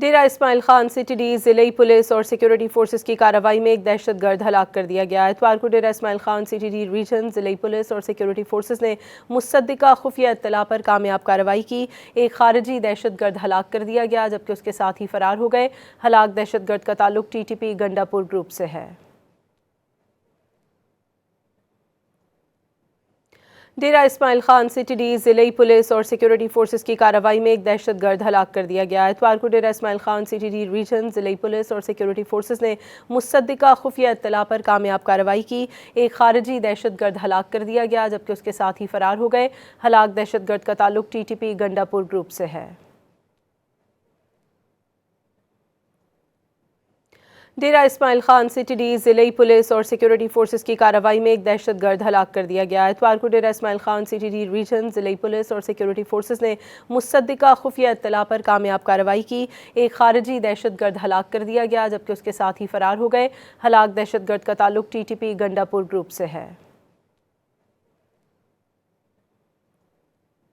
ڈیرہ Ismail Khan C T D ضلعی police اور security forces کی کارروائی میں ایک دہشت گرد ہلاک کر دیا گیا۔ اتوار کو Dera Ismail Khan C T D region ضلعی پولیس اور سیکیورٹی فورسز نے مصدقہ خفیہ اطلاع پر کامیاب کارروائی کی۔ ایک خارجی دہشت گرد ہلاک کر دیا گیا جبکہ اس کے ساتھی فرار ہو گئے۔ ہلاک دہشت گرد کا تعلق ٹی ٹی پی گنڈا پور گروپ سے ہے۔ ڈیرہ Ismail Khan C T D ضلعی پولیس اور سیکیورٹی فورسز کی کارروائی میں ایک دہشت گرد ہلاک کر دیا گیا۔ اتوار کو Dera Ismail Khan C T D region ضلعی پولیس اور سیکیورٹی فورسز نے مصدقہ خفیہ اطلاع پر کامیاب کارروائی کی۔ ایک خارجی دہشت گرد ہلاک کر دیا گیا جبکہ اس کے ساتھی فرار ہو گئے۔ ہلاک دہشت گرد کا تعلق ٹی ٹی پی گنڈا پور گروپ سے ہے۔ ڈیرہ Ismail Khan C T D ضلعی پولیس اور سیکیورٹی فورسز کی کارروائی میں ایک دہشت گرد ہلاک کر دیا گیا۔ اتوار کو Dera Ismail Khan C T D region ضلعی پولیس اور سیکیورٹی فورسز نے مصدقہ خفیہ اطلاع پر کامیاب کارروائی کی۔ ایک خارجی دہشت گرد ہلاک کر دیا گیا جبکہ اس کے ساتھی فرار ہو گئے۔ ہلاک دہشت گرد کا تعلق ٹی ٹی پی گنڈا پور گروپ سے ہے۔